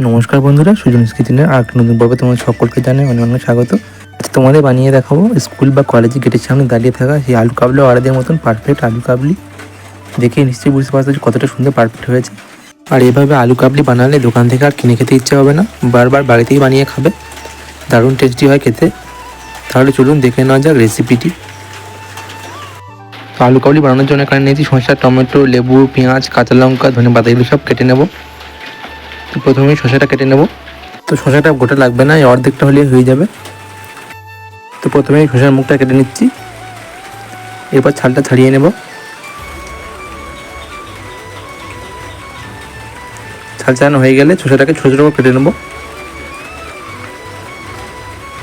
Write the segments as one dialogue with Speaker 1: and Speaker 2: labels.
Speaker 1: নমস্কার বন্ধুরা, সুজনস কিচেনের আর একটা নতুন পর্বে তোমাদের সকলকে জানাই অনেক অনেক স্বাগত। তোমাদের বানিয়ে দেখাবো স্কুল বা কলেজে গেটের সামনে দাঁড়িয়ে থাকা সেই আলু কাবলি অর্ডারের মতন পারফেক্ট আলু কাবলি। দেখে নিশ্চয়ই বুঝতে পারছো যে কতটা সুন্দর পারফেক্ট হয়েছে। আর এভাবে আলু কাবলি বানালে দোকান থেকে আর কিনে খেতে ইচ্ছে হবে না, বারবার বাড়িতেই বানিয়ে খাবে, দারুণ টেস্টি হয় খেতে। তাহলে চলুন দেখে নেওয়া যাক রেসিপিটি। তো আলু কাবলি বানানোর জন্য এখানে নিয়েছি শসা, টমেটো, লেবু, পেঁয়াজ, কাঁচা লঙ্কা, ধনেপাতা, এগুলো সব কেটে নেব। তো প্রথমেই শসাটা কেটে নেব। তো শসাটা গোটা লাগবে না, এই অর্ধেকটা হলেই হয়ে যাবে। তো প্রথমে শসার মুখটা কেটে নিচ্ছি, এরপর ছালটা ছাড়িয়ে নেব। ছাল ছাড়ানো হয়ে গেলে শসাটাকে ছোটো ছোটো করে কেটে নেব।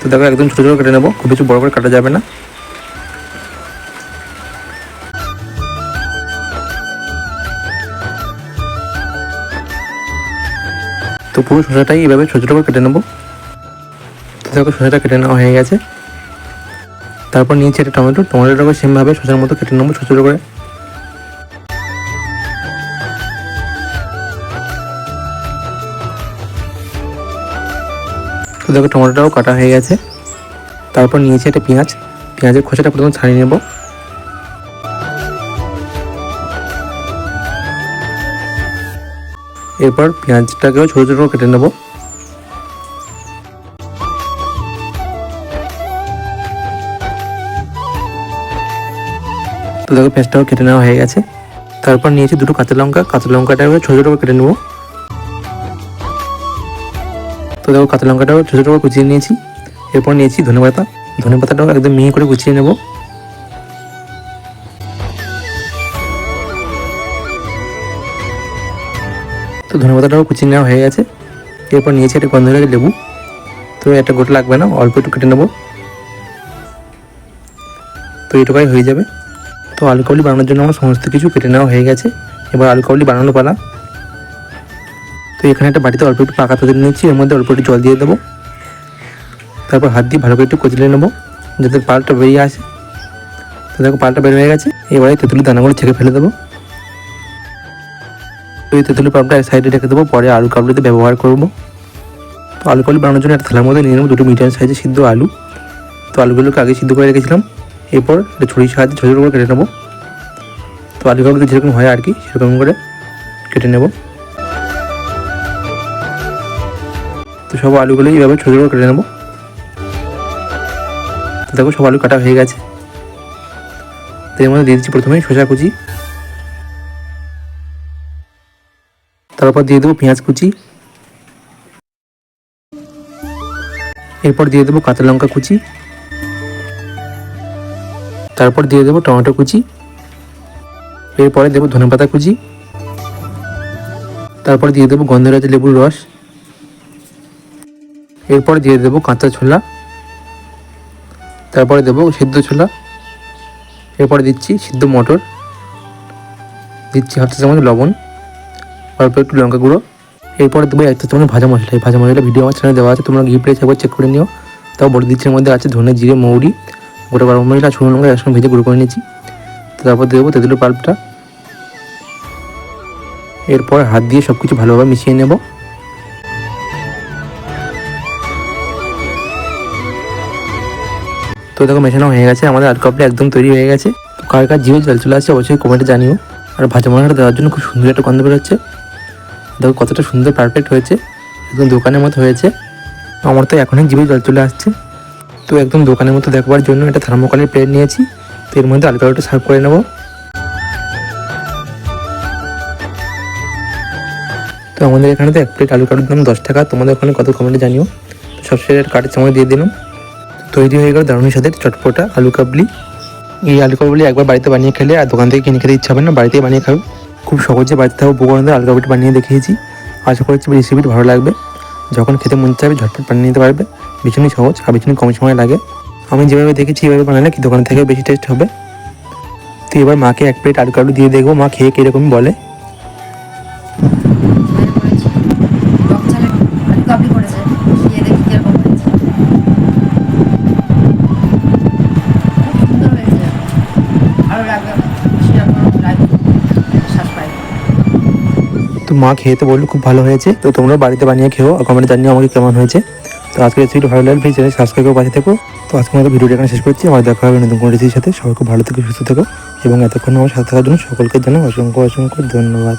Speaker 1: তো দেখো একদম ছোটো ছোটো কেটে নেব, খুব বেশি বড় করে কাটা যাবে না। তো পুরো শসাটাই এইভাবে ছোটো ছোটো করে কেটে নেব। তো দেখো শসাটা কেটে নেওয়া হয়ে গেছে। তারপর নিয়েছি একটা টমেটোটাকে সেমভাবে শসার মতো কেটে নেবো ছোটো ছোটো করে। তো দেখো টমেটোটাও কাটা হয়ে গেছে। তারপর নিয়েছি একটা পেঁয়াজের খোসাটা প্রথমে ছাড়িয়ে নেব। এরপর পেঁয়াজটাকেও ছোটো ছোটো করে কেটে নেব। তো দেখো পেঁয়াজটাও কেটে নেওয়া হয়ে গেছে। তারপর নিয়েছি দুটো কাঁচা লঙ্কাটাকে ছোটো ছোটো করে কেটে নেব। তো দেখো কাঁচা লঙ্কাটাও ছোটো ছোটো করে কুচিয়ে নিয়েছি। এরপর নিয়েছি ধনেপাতাটাও একদম মিহি করে কুচিয়ে নেব। তো ধনেপাতাটাও কুচিয়ে নেওয়া হয়ে গেছে। এরপর নিয়েছি একটা গন্ধরাজ লেবু। তো একটা গোটা লাগবে না, অল্প একটু কেটে নেব। তো এটুকাই হয়ে যাবে। তো আলু কাবলি বানানোর জন্য আমার সমস্ত কিছু কেটে নেওয়া হয়ে গেছে। এবার আলু কাবলি বানানো পালা। তো এখানে একটা বাটিতে অল্প একটু পাকা তেল নিয়েছি, এর মধ্যে অল্প একটু জল দিয়ে দেবো। তারপর হাত দিয়ে ভালো করে একটু কচলে নেবো যাতে পালটা বেরিয়ে আসে। তো দেখো পালটা বের হয়ে গেছে। এবারে তেঁতুলের দানাগুলো ছেঁকে ফেলে দেবো। তো এই তেঁতুলের পাল্পটা এক সাইডে রেখে দেবো, পরে আলু কাবলিতে ব্যবহার করবো। তো আলু কাবলি বানানোর জন্য একটা থালার মধ্যে নিয়ে নেবো দুটো মিডিয়াম সাইজের সিদ্ধ আলু। তো আলুগুলোকে আগে সিদ্ধ করে রেখেছিলাম। এরপর একটা ছুরির সাহায্যে ছোটো ছোটো করে কেটে নেবো। তো আলু কাবলিতে যেরকম হয় আর কি সেরকম করে কেটে নেব। তো সব আলুগুলোই এইভাবে ছোটো ছোটো করে কেটে নেবো। তো দেখো সব আলু কাটা হয়ে গেছে। তো এর মধ্যে দিয়ে দিচ্ছি প্রথমেই শসা কুচি, তারপর দিয়ে দেবো পেঁয়াজ কুচি, এরপর দিয়ে দেবো কাঁচা লঙ্কা কুচি, তারপর দিয়ে দেবো টমেটো কুচি, এরপরে দেবো ধনেপাতা কুচি, তারপর দিয়ে দেবো গন্ধরাজ লেবুর রস, এরপর দিয়ে দেবো কাঁচা ছোলা, তারপরে দেবো সিদ্ধ ছোলা, এরপরে দিচ্ছি সিদ্ধ মটর, দিচ্ছি হাফ চা চামচ লবণ, অল্প একটু লঙ্কা গুঁড়ো, এরপরে দেবো এক চা চামচ ভাজা মশলা। এই ভাজা মশলা ভিডিও আমার চ্যানেলে দেওয়া আছে, তোমরা গিয়ে প্লেস একবার চেক করে নিও। তাও বলে দিচ্ছি এর মধ্যে আছে ধনে, জিরে, মৌরি, গোটা গরম মশলা, শুকনো লঙ্কা একসঙ্গে ভেজে গুঁড়ো করে নিয়েছি। তারপর দেবো তেঁতুলের পাল্পটা। এরপর হাত দিয়ে সব কিছু ভালোভাবে মিশিয়ে নেব। তো দেখো মেশানো হয়ে গেছে, আমাদের আলু কাবলি একদম তৈরি হয়ে গেছে। তো কার কার জিভে জল চলে আসছে অবশ্যই কমেন্টে জানিও। আর ভাজা মশলাটা দেওয়ার জন্য খুব সুন্দর একটা গন্ধ বেরোচ্ছে। দেখো কতটা সুন্দর পারফেক্ট হয়েছে, একদম দোকানের মতো হয়েছে। আমার তো এখনই জিভে জল চলে আসছে। তো একদম দোকানের মতো দেখবার জন্য একটা থার্মোকলের প্লেট নিয়েছি। তো এর মধ্যে আলু কাবলিটা সার্ভ করে নেব। তো আমাদের এখানে তো এক প্লেট আলু কাবলির দাম 10 টাকা, তোমাদের ওখানে কত কমেন্টে জানিও। তো সবশেষে একটা কাঠের চামচ দিয়ে দিলাম। তৈরি হয়ে গেল দারুণের সাথে চটপটা আলু কাবলি। এই আলু কাবলি একবার বাড়িতে বানিয়ে খেলে আর দোকান থেকে কিনে খেতে ইচ্ছা হবে না, বাড়িতেই বানিয়ে খাবে। খুব সহজে বাড়িতে থাকা উপকরণ দিয়ে আলু কাবলিটা বানিয়ে দেখিয়েছি। আশা করছি রেসিপিটি ভালো লাগবে। যখন খেতে মন চাইবে ঝটপট বানিয়ে নিতে পারবে, ভীষণই সহজ আর ভীষণই কম সময় লাগে। আমি যেভাবে দেখেছি এভাবে বানালে কি দোকান থেকে বেশি টেস্ট হবে। তো এবার মাকে এক প্লেট আলু কাবলি দিয়ে দেখবো মা খেয়ে কীরকম বলে। তো মা খেয়ে তো বললো খুব ভালো হয়েছে। তো তোমরা বাড়িতে বানিয়ে খেও আর কমেন্টে জানিও আমাকে কেমন হয়েছে। তো আজকে রেসিপিটা ভালো লাগলে প্লিজ চ্যানেল সাবস্ক্রাইব করে পাশে থেকো। তো আজকে আমাদের ভিডিওটা এখানে শেষ করছি। আমার দেখা হবে নতুন কোনো রেসিপির সাথে। সবাই খুব ভালো থেকো, সুস্থ থেকো এবং এতক্ষণ আমার সাথে থাকার জন্য সকলকে জানাই অসংখ্য অসংখ্য ধন্যবাদ।